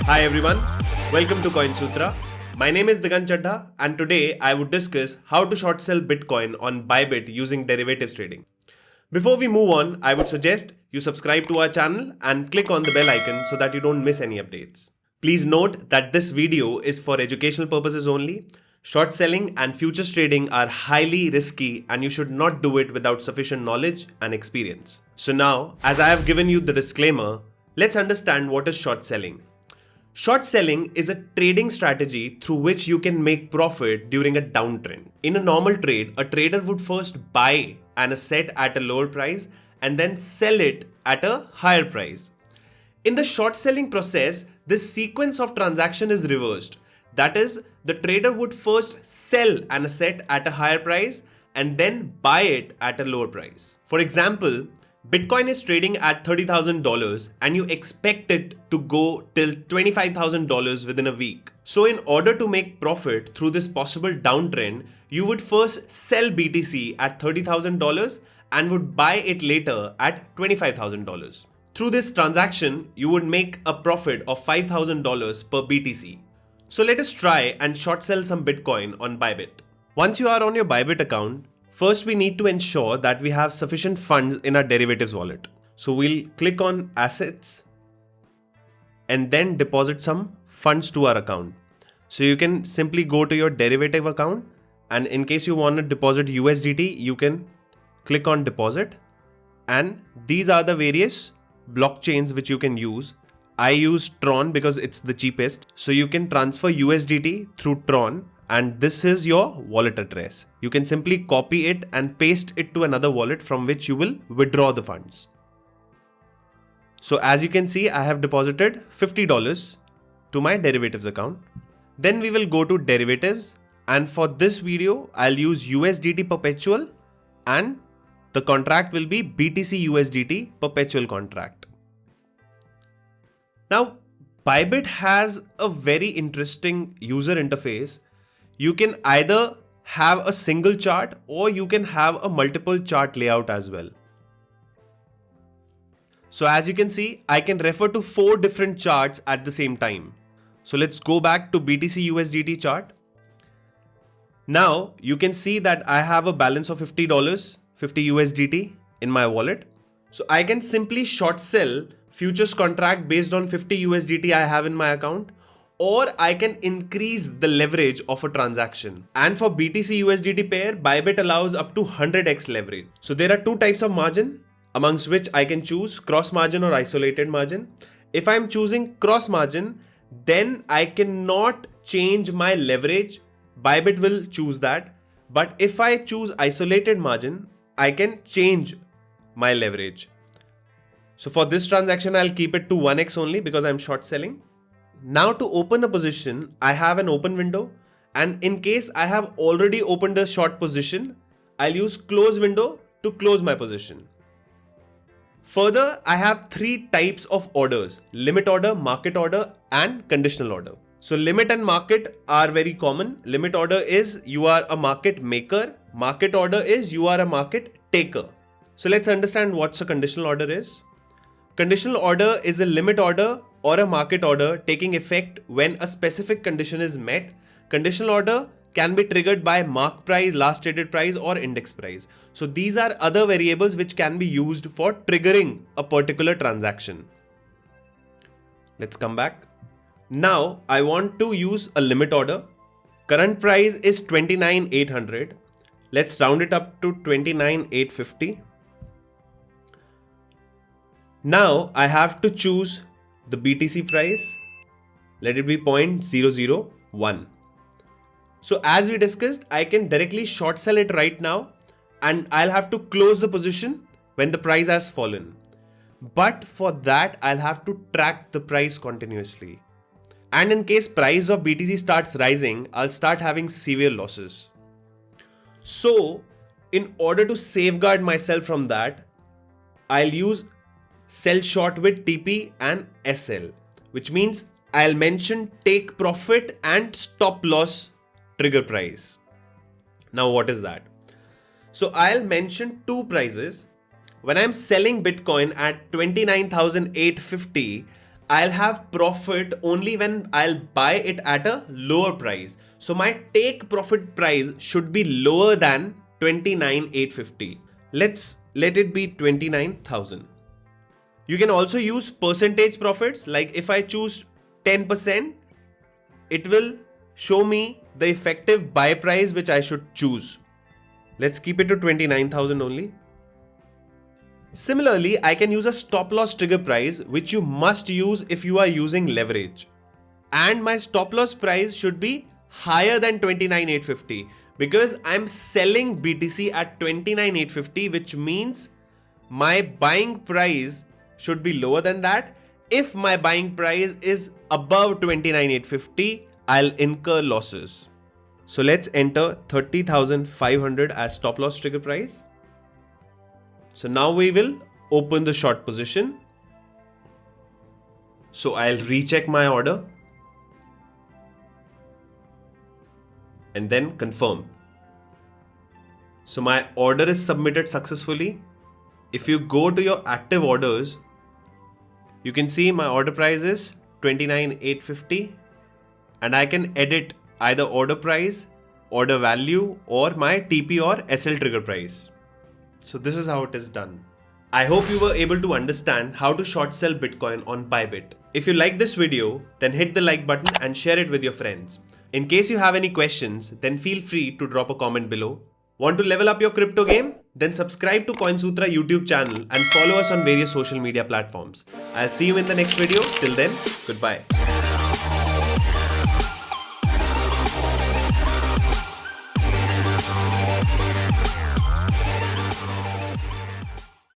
Hi everyone, welcome to Coin Sutra. My name is Digant Chadha and today I would discuss how to short sell Bitcoin on Bybit using derivatives trading. Before we move on, I would suggest you subscribe to our channel and click on the bell icon so that you don't miss any updates. Please note that this video is for educational purposes only. Short selling and futures trading are highly risky and you should not do it without sufficient knowledge and experience. So now, as I have given you the disclaimer, let's understand what is short selling. Short selling is a trading strategy through which you can make profit during a downtrend. In a normal trade, a trader would first buy an asset at a lower price and then sell it at a higher price. In the short selling process, this sequence of transaction is reversed. That is, the trader would first sell an asset at a higher price and then buy it at a lower price. For example, Bitcoin is trading at $30,000 and you expect it to go till $25,000 within a week. So in order to make profit through this possible downtrend, you would first sell BTC at $30,000 and would buy it later at $25,000. Through this transaction, you would make a profit of $5,000 per BTC. So let us try and short sell some Bitcoin on Bybit. Once you are on your Bybit account, first we need to ensure that we have sufficient funds in our derivatives wallet. So we'll click on assets and then deposit some funds to our account. So you can simply go to your derivative account and in case you want to deposit USDT, you can click on deposit and these are the various blockchains which you can use. I use Tron because it's the cheapest. So you can transfer USDT through Tron and this is your wallet address. You can simply copy it and paste it to another wallet from which you will withdraw the funds. So as you can see, I have deposited $50 to my derivatives account. Then we will go to derivatives and for this video, I'll use USDT perpetual and the contract will be BTC USDT perpetual contract. Now, Bybit has a very interesting user interface. You can either have a single chart or you can have a multiple chart layout as well. So as you can see, I can refer to 4 different charts at the same time. So let's go back to BTC USDT chart. Now you can see that I have a balance of $50, 50 USDT in my wallet. So I can simply short sell futures contract based on 50 USDT I have in my account, or I can increase the leverage of a transaction. And for BTC USDT pair, Bybit allows up to 100x leverage. So there are 2 types of margin amongst which I can choose cross margin or isolated margin. If I'm choosing cross margin, then I cannot change my leverage. Bybit will choose that. But if I choose isolated margin, I can change my leverage. So for this transaction, I'll keep it to 1x only because I'm short selling. Now to open a position, I have an open window and in case I have already opened a short position, I'll use close window to close my position. Further, I have 3 types of orders: limit order, market order and conditional order. So limit and market are very common. Limit order is you are a market maker. Market order is you are a market taker. So let's understand what a conditional order is. Conditional order is a limit order or a market order taking effect when a specific condition is met. Conditional order can be triggered by mark price, last traded price or index price. So these are other variables which can be used for triggering a particular transaction. Let's come back. Now I want to use a limit order. Current price is 29,800. Let's round it up to 29,850. Now I have to choose the BTC price. Let it be 0.001. So as we discussed, I can directly short sell it right now and I'll have to close the position when the price has fallen. But for that, I'll have to track the price continuously. And in case price of BTC starts rising, I'll start having severe losses. So in order to safeguard myself from that, I'll use sell short with TP and SL, which means I'll mention take profit and stop loss trigger price. Now what is that? So I'll mention 2 prices. When I'm selling Bitcoin at 29,850, I'll have profit only when I'll buy it at a lower price. So my take profit price should be lower than 29,850. Let's let it be 29,000. You can also use percentage profits. Like if I choose 10%, it will show me the effective buy price which I should choose. Let's keep it to 29,000 only. Similarly, I can use a stop loss trigger price, which you must use if you are using leverage. And my stop loss price should be higher than 29,850 because I'm selling BTC at 29,850, which means my buying price should be lower than that. If my buying price is above 29,850, I'll incur losses. So let's enter 30,500 as stop loss trigger price. So now we will open the short position. So I'll recheck my order and then confirm. So my order is submitted successfully. If you go to your active orders, you can see my order price is 29,850 and I can edit either order price, order value or my TP or SL trigger price. So this is how it is done. I hope you were able to understand how to short sell Bitcoin on Bybit. If you like this video, then hit the like button and share it with your friends. In case you have any questions, then feel free to drop a comment below. Want to level up your crypto game? Then subscribe to CoinSutra YouTube channel and follow us on various social media platforms. I'll see you in the next video. Till then, goodbye.